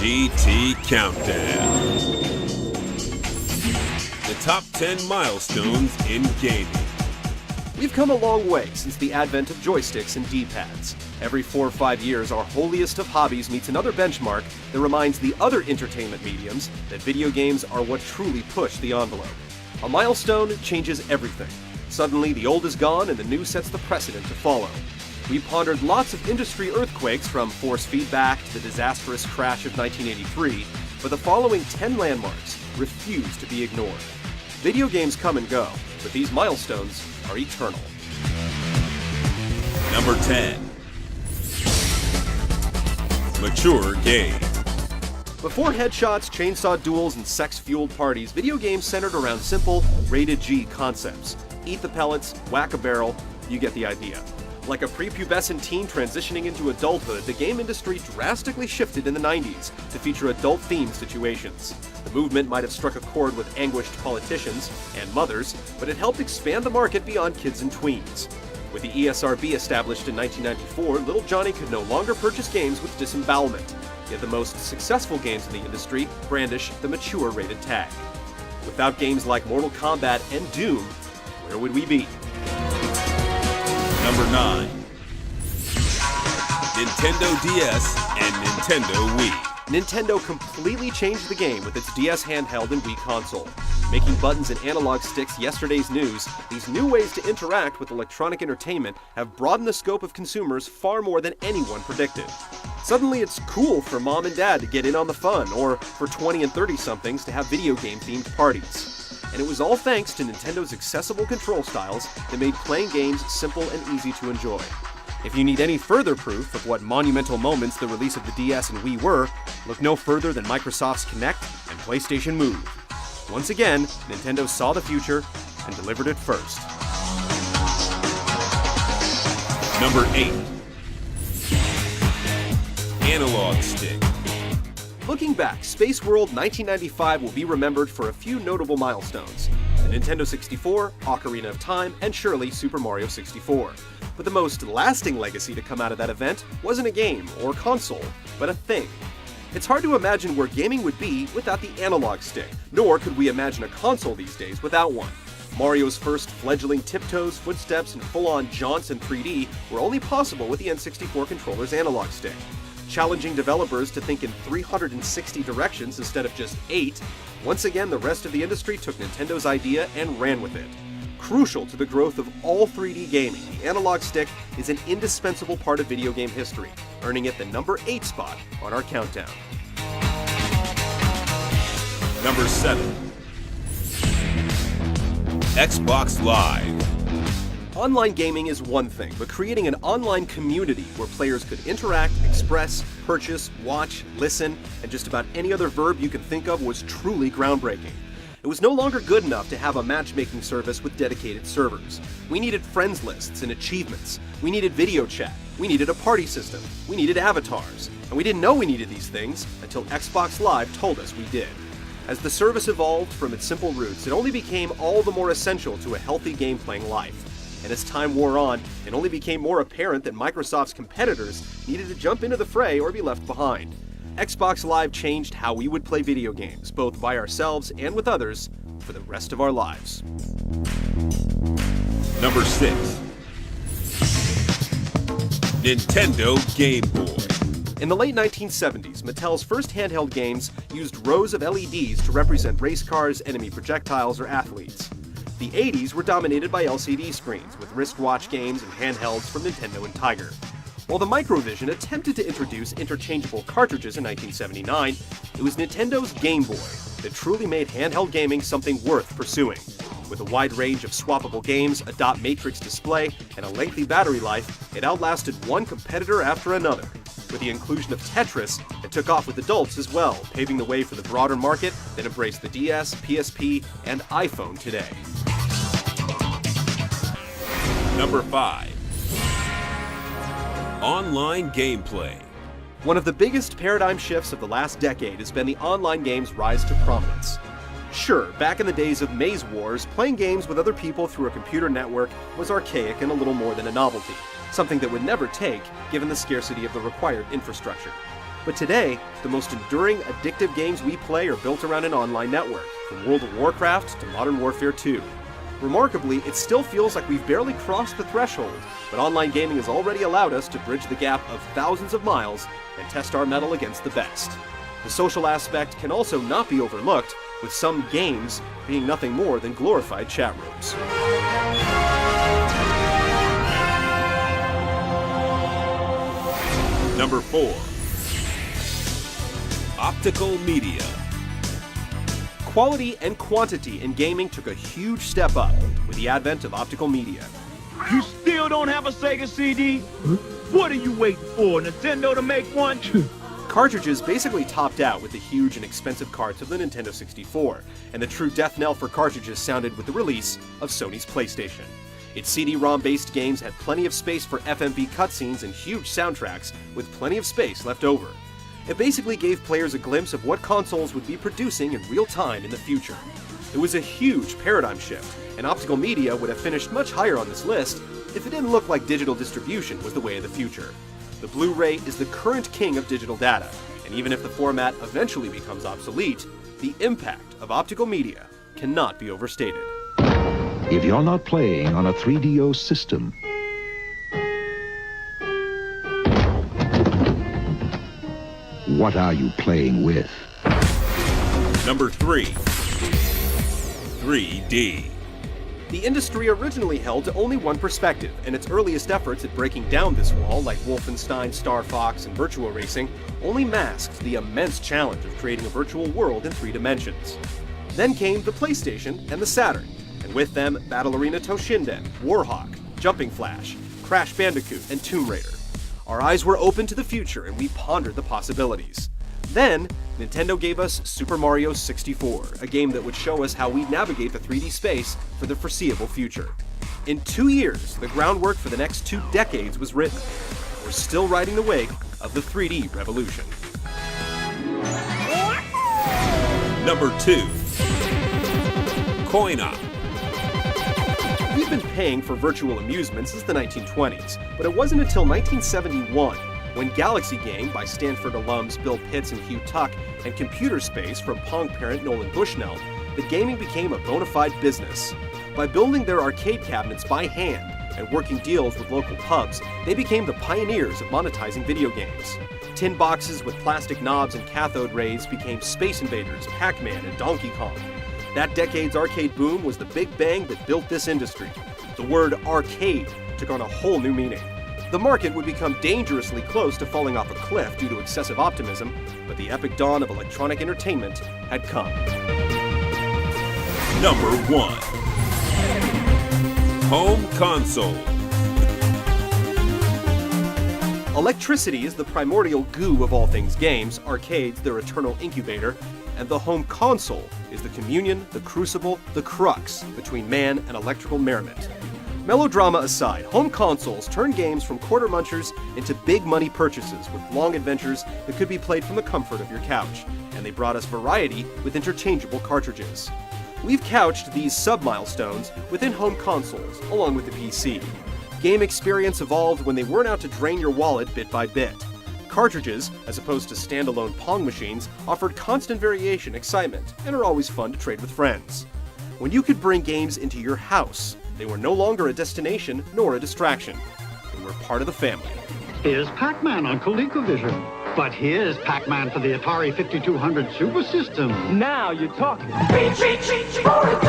GT Countdown. The top 10 milestones in gaming. We've come a long way since the advent of joysticks and D-pads. Every 4 or 5 years, our holiest of hobbies meets another benchmark that reminds the other entertainment mediums that video games are what truly push the envelope. A milestone changes everything. Suddenly, the old is gone and the new sets the precedent to follow. We pondered lots of industry earthquakes, from force feedback to the disastrous crash of 1983, but the following 10 landmarks refuse to be ignored. Video games come and go, but these milestones are eternal. Number 10. Mature game. Before headshots, chainsaw duels, and sex-fueled parties, video games centered around simple, rated G concepts. Eat the pellets, whack a barrel, you get the idea. Like a prepubescent teen transitioning into adulthood, the game industry drastically shifted in the 90s to feature adult-themed situations. The movement might have struck a chord with anguished politicians and mothers, but it helped expand the market beyond kids and tweens. With the ESRB established in 1994, little Johnny could no longer purchase games with disembowelment. Yet the most successful games in the industry brandish the mature rated tag. Without games like Mortal Kombat and Doom, where would we be? Number 9. Nintendo DS and Nintendo Wii. Nintendo completely changed the game with its DS handheld and Wii console. Making buttons and analog sticks yesterday's news, these new ways to interact with electronic entertainment have broadened the scope of consumers far more than anyone predicted. Suddenly it's cool for mom and dad to get in on the fun, or for 20 and 30-somethings to have video game-themed parties. And it was all thanks to Nintendo's accessible control styles that made playing games simple and easy to enjoy. If you need any further proof of what monumental moments the release of the DS and Wii were, look no further than Microsoft's Kinect and PlayStation Move. Once again, Nintendo saw the future and delivered it first. Number 8. Analog stick. Looking back, Space World 1995 will be remembered for a few notable milestones: the Nintendo 64, Ocarina of Time, and surely Super Mario 64. But the most lasting legacy to come out of that event wasn't a game or console, but a thing. It's hard to imagine where gaming would be without the analog stick, nor could we imagine a console these days without one. Mario's first fledgling tiptoes, footsteps, and full-on jaunts in 3D were only possible with the N64 controller's analog stick. Challenging developers to think in 360 directions instead of just 8, once again the rest of the industry took Nintendo's idea and ran with it. Crucial to the growth of all 3D gaming, the analog stick is an indispensable part of video game history, earning it the number 8 spot on our countdown. Number 7. Xbox Live. Online gaming is one thing, but creating an online community where players could interact, express, purchase, watch, listen, and just about any other verb you can think of was truly groundbreaking. It was no longer good enough to have a matchmaking service with dedicated servers. We needed friends lists and achievements. We needed video chat. We needed a party system. We needed avatars. And we didn't know we needed these things until Xbox Live told us we did. As the service evolved from its simple roots, it only became all the more essential to a healthy game-playing life. And as time wore on, it only became more apparent that Microsoft's competitors needed to jump into the fray or be left behind. Xbox Live changed how we would play video games, both by ourselves and with others, for the rest of our lives. Number 6. Nintendo Game Boy. In the late 1970s, Mattel's first handheld games used rows of LEDs to represent race cars, enemy projectiles, or athletes. The 80s were dominated by LCD screens, with wristwatch games and handhelds from Nintendo and Tiger. While the Microvision attempted to introduce interchangeable cartridges in 1979, it was Nintendo's Game Boy that truly made handheld gaming something worth pursuing. With a wide range of swappable games, a dot matrix display, and a lengthy battery life, it outlasted one competitor after another. With the inclusion of Tetris, it took off with adults as well, paving the way for the broader market that embraced the DS, PSP, and iPhone today. Number 5. Online gameplay. One of the biggest paradigm shifts of the last decade has been the online game's rise to prominence. Sure, back in the days of Maze Wars, playing games with other people through a computer network was archaic and a little more than a novelty, something that would never take given the scarcity of the required infrastructure. But today, the most enduring, addictive games we play are built around an online network, from World of Warcraft to Modern Warfare 2. Remarkably, it still feels like we've barely crossed the threshold, but online gaming has already allowed us to bridge the gap of thousands of miles and test our mettle against the best. The social aspect can also not be overlooked, with some games being nothing more than glorified chat rooms. Number 4. Optical media. Quality and quantity in gaming took a huge step up with the advent of optical media. You still don't have a Sega CD? What are you waiting for, Nintendo to make one? Cartridges basically topped out with the huge and expensive carts of the Nintendo 64, and the true death knell for cartridges sounded with the release of Sony's PlayStation. Its CD-ROM-based games had plenty of space for FMV cutscenes and huge soundtracks, with plenty of space left over. It basically gave players a glimpse of what consoles would be producing in real time in the future. It was a huge paradigm shift, and optical media would have finished much higher on this list if it didn't look like digital distribution was the way of the future. The Blu-ray is the current king of digital data, and even if the format eventually becomes obsolete, the impact of optical media cannot be overstated. If you're not playing on a 3DO system, what are you playing with? Number 3. 3D. The industry originally held to only one perspective, and its earliest efforts at breaking down this wall, like Wolfenstein, Star Fox, and Virtua Racing, only masked the immense challenge of creating a virtual world in 3 dimensions. Then came the PlayStation and the Saturn, and with them Battle Arena Toshinden, Warhawk, Jumping Flash, Crash Bandicoot, and Tomb Raider. Our eyes were open to the future and we pondered the possibilities. Then, Nintendo gave us Super Mario 64, a game that would show us how we'd navigate the 3D space for the foreseeable future. In 2 years, the groundwork for the next 2 decades was written. We're still riding the wake of the 3D revolution. Number 2. Coin-op. We've been paying for virtual amusement since the 1920s, but it wasn't until 1971, when Galaxy Game by Stanford alums Bill Pitts and Hugh Tuck and Computer Space from Pong parent Nolan Bushnell, that gaming became a bona fide business. By building their arcade cabinets by hand and working deals with local pubs, they became the pioneers of monetizing video games. Tin boxes with plastic knobs and cathode rays became Space Invaders, Pac-Man, and Donkey Kong. That decade's arcade boom was the big bang that built this industry. The word arcade took on a whole new meaning. The market would become dangerously close to falling off a cliff due to excessive optimism, but the epic dawn of electronic entertainment had come. Number 1. Home console. Electricity is the primordial goo of all things games, arcades their eternal incubator, and the home console is the communion, the crucible, the crux between man and electrical merriment. Melodrama aside, home consoles turn games from quarter munchers into big money purchases with long adventures that could be played from the comfort of your couch, and they brought us variety with interchangeable cartridges. We've couched these sub-milestones within home consoles, along with the PC. Game experience evolved when they weren't out to drain your wallet bit by bit. Cartridges, as opposed to standalone Pong machines, offered constant variation, excitement, and are always fun to trade with friends. When you could bring games into your house, they were no longer a destination nor a distraction. They were part of the family. Here's Pac-Man on ColecoVision. But here's Pac-Man for the Atari 5200 Super System. Now you're talking. Reach for a